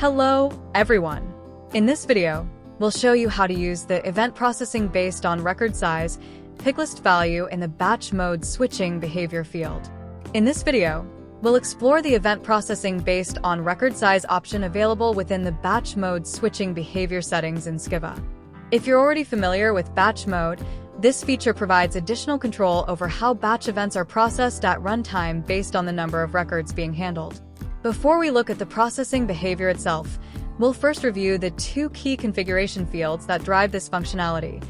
Hello, everyone. In this video, we'll show you how to use the event processing based on record size picklist value in the batch mode switching behavior field. In this video, we'll explore the event processing based on record size option available within the batch mode switching behavior settings in SKYVVA. If you're already familiar with batch mode, this feature provides additional control over how batch events are processed at runtime based on the number of records being handled. Before we look at the processing behavior itself, we'll first review the two key configuration fields that drive this functionality: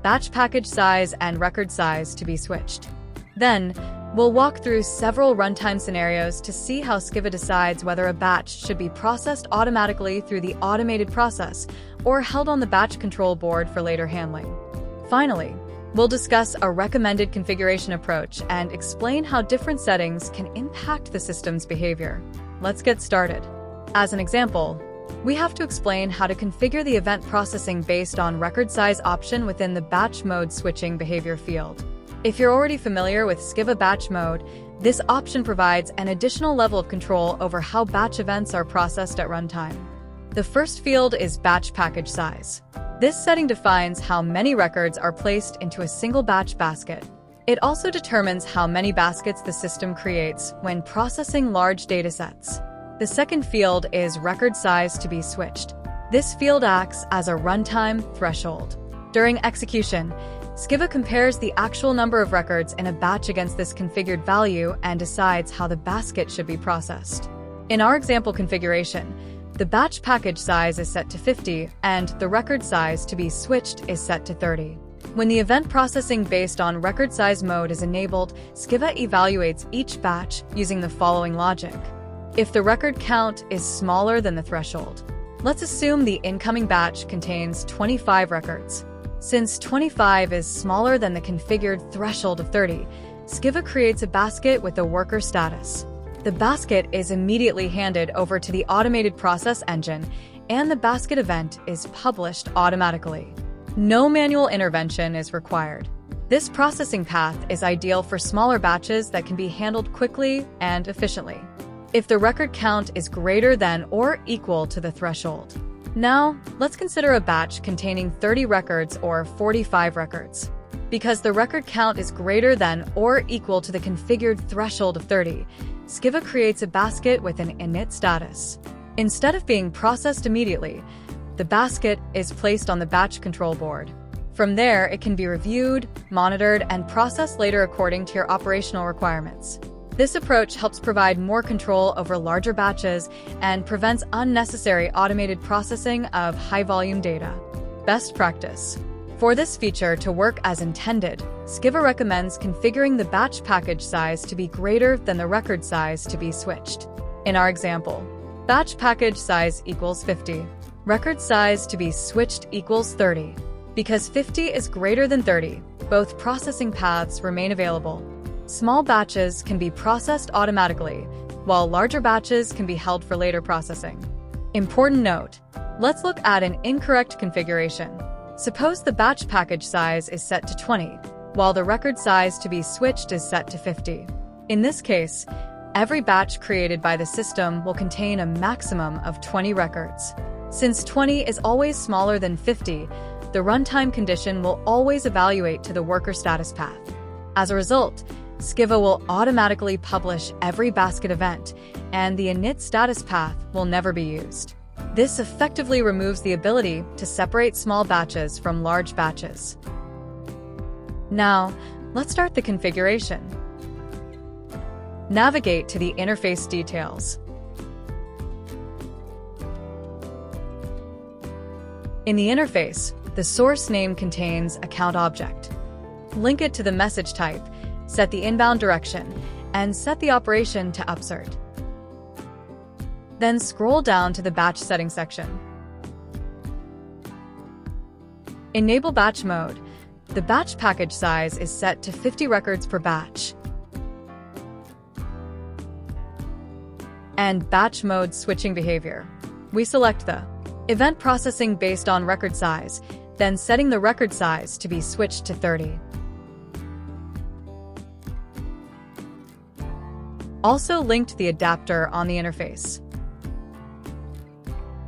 batch package size and record size to be switched. Then, we'll walk through several runtime scenarios to see how SKYVVA decides whether a batch should be processed automatically through the automated process or held on the batch control board for later handling. Finally, we'll discuss a recommended configuration approach and explain how different settings can impact the system's behavior. Let's get started. As an example, we have to explain how to configure the event processing based on record size option within the batch mode switching behavior field. If you're already familiar with SKYVVA batch mode, this option provides an additional level of control over how batch events are processed at runtime. The first field is batch package size. This setting defines how many records are placed into a single batch basket. It also determines how many baskets the system creates when processing large datasets. The second field is record size to be switched. This field acts as a runtime threshold. During execution, SKYVVA compares the actual number of records in a batch against this configured value and decides how the basket should be processed. In our example configuration, the batch package size is set to 50 and the record size to be switched is set to 30. When the event processing based on record size mode is enabled, SKYVVA evaluates each batch using the following logic. If the record count is smaller than the threshold, let's assume the incoming batch contains 25 records. Since 25 is smaller than the configured threshold of 30, SKYVVA creates a basket with a worker status. The basket is immediately handed over to the automated process engine, and the basket event is published automatically. No manual intervention is required. This processing path is ideal for smaller batches that can be handled quickly and efficiently. If the record count is greater than or equal to the threshold. Now, let's consider a batch containing 30 records or 45 records. Because the record count is greater than or equal to the configured threshold of 30, SKYVVA creates a basket with an Init status. Instead of being processed immediately, the basket is placed on the batch control board. From there, it can be reviewed, monitored, and processed later according to your operational requirements. This approach helps provide more control over larger batches and prevents unnecessary automated processing of high-volume data. Best practice. For this feature to work as intended, SKYVVA recommends configuring the batch package size to be greater than the record size to be switched. In our example, batch package size equals 50. Record size to be switched equals 30. Because 50 is greater than 30, both processing paths remain available. Small batches can be processed automatically, while larger batches can be held for later processing. Important note: let's look at an incorrect configuration. Suppose the batch package size is set to 20, while the record size to be switched is set to 50. In this case, every batch created by the system will contain a maximum of 20 records. Since 20 is always smaller than 50, the runtime condition will always evaluate to the worker status path. As a result, SKYVVA will automatically publish every basket event, and the Init status path will never be used. This effectively removes the ability to separate small batches from large batches. Now, let's start the configuration. Navigate to the interface details. In the interface, the source name contains account object. Link it to the message type, set the inbound direction, and set the operation to upsert. Then scroll down to the batch settings section. Enable batch mode. The batch package size is set to 50 records per batch. And batch mode switching behavior. We select the event processing based on record size, then setting the record size to be switched to 30. Also linked the adapter on the interface.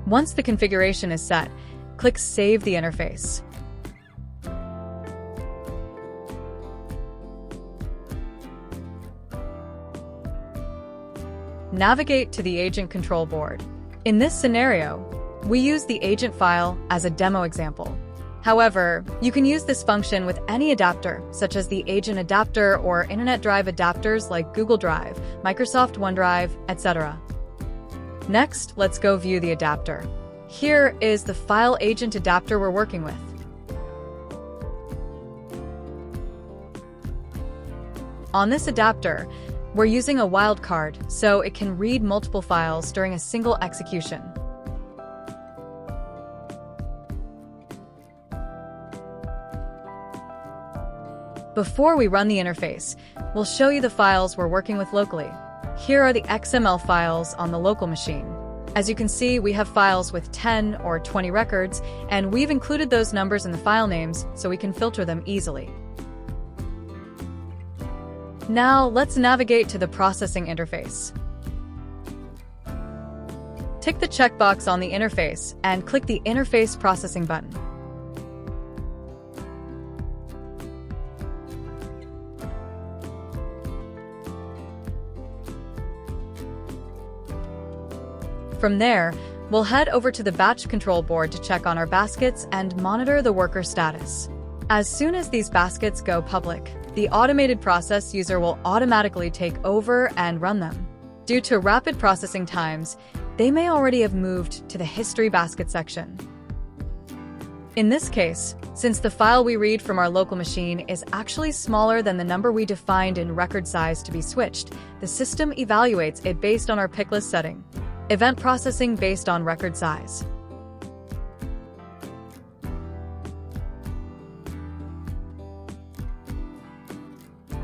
Once the configuration is set, click Save the interface. Navigate to the agent control board. In this scenario, we use the agent file as a demo example. However, you can use this function with any adapter, such as the agent adapter or Internet Drive adapters like Google Drive, Microsoft OneDrive, etc. Next, let's go view the adapter. Here is the file agent adapter we're working with. On this adapter, we're using a wildcard, so it can read multiple files during a single execution. Before we run the interface, we'll show you the files we're working with locally. Here are the XML files on the local machine. As you can see, we have files with 10 or 20 records, and we've included those numbers in the file names so we can filter them easily. Now, let's navigate to the processing interface. Tick the checkbox on the interface and click the Interface Processing button. From there, we'll head over to the batch control board to check on our baskets and monitor the worker status. As soon as these baskets go public, the automated process user will automatically take over and run them. Due to rapid processing times, they may already have moved to the History basket section. In this case, since the file we read from our local machine is actually smaller than the number we defined in record size to be switched, the system evaluates it based on our pick list setting. Event processing based on record size.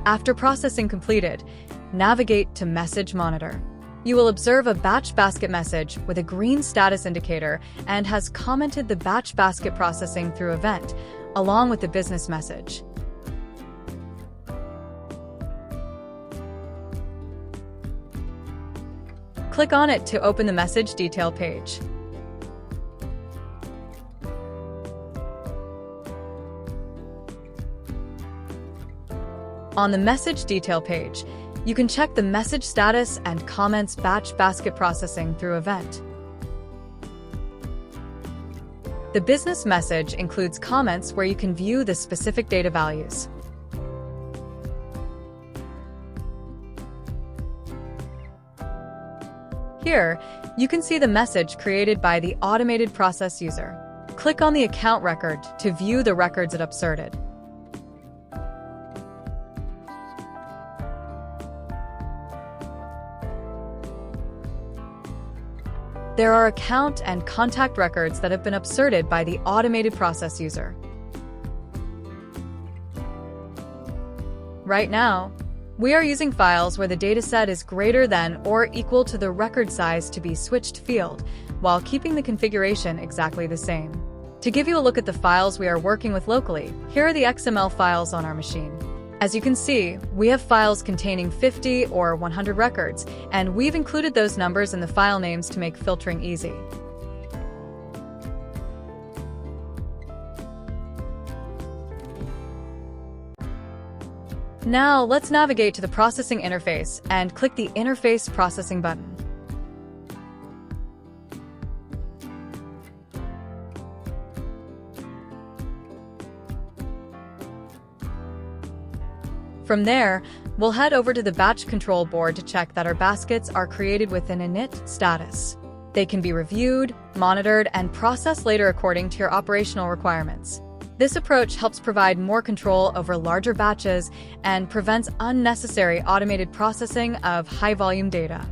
After processing completed, navigate to Message Monitor. You will observe a batch basket message with a green status indicator and has commented the batch basket processing through event, along with the business message. Click on it to open the message detail page. On the message detail page, you can check the message status and comments batch basket processing through event. The business message includes comments where you can view the specific data values. Here, you can see the message created by the automated process user. Click on the account record to view the records it upserted. There are account and contact records that have been upserted by the automated process user. Right now, we are using files where the dataset is greater than or equal to the record size to be switched field, while keeping the configuration exactly the same. To give you a look at the files we are working with locally, here are the XML files on our machine. As you can see, we have files containing 50 or 100 records, and we've included those numbers in the file names to make filtering easy. Now, let's navigate to the processing interface and click the Interface Processing button. From there, we'll head over to the batch control board to check that our baskets are created with an Init status. They can be reviewed, monitored, and processed later according to your operational requirements. This approach helps provide more control over larger batches and prevents unnecessary automated processing of high-volume data.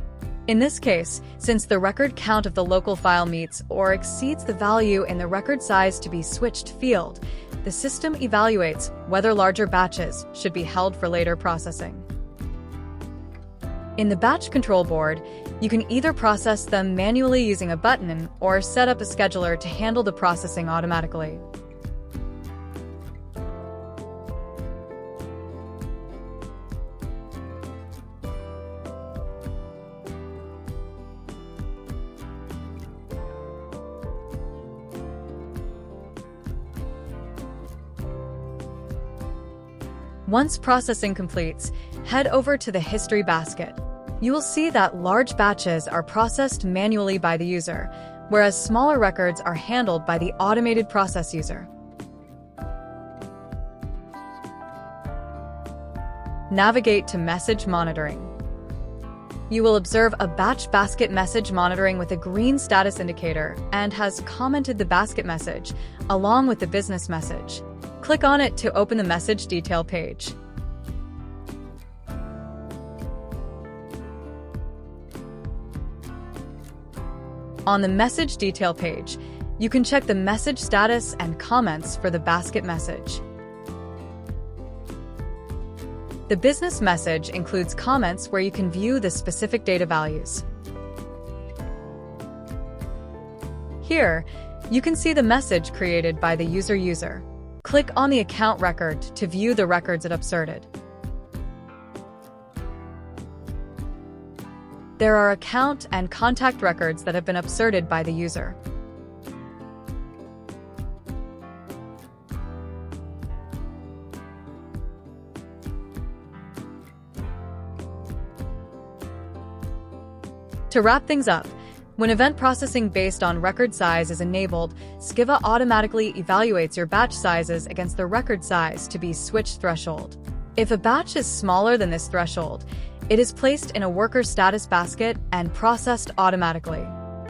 In this case, since the record count of the local file meets or exceeds the value in the record size to be switched field, the system evaluates whether larger batches should be held for later processing. In the batch control board, you can either process them manually using a button or set up a scheduler to handle the processing automatically. Once processing completes, head over to the history basket. You will see that large batches are processed manually by the user, whereas smaller records are handled by the automated process user. Navigate to Message Monitoring. You will observe a batch basket message monitoring with a green status indicator and has commented the basket message, along with the business message. Click on it to open the message detail page. On the message detail page, you can check the message status and comments for the basket message. The business message includes comments where you can view the specific data values. Here, you can see the message created by the user. Click on the account record to view the records it upserted. There are account and contact records that have been upserted by the user. To wrap things up, when event processing based on record size is enabled, SKYVVA automatically evaluates your batch sizes against the record size to be switch threshold. If a batch is smaller than this threshold, it is placed in a worker status basket and processed automatically.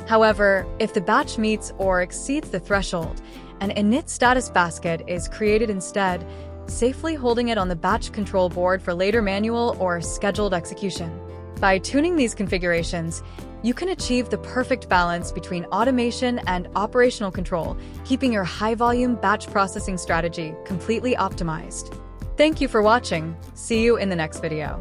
However, if the batch meets or exceeds the threshold, an Init status basket is created instead, safely holding it on the batch control board for later manual or scheduled execution. By tuning these configurations, you can achieve the perfect balance between automation and operational control, keeping your high-volume batch processing strategy completely optimized. Thank you for watching. See you in the next video.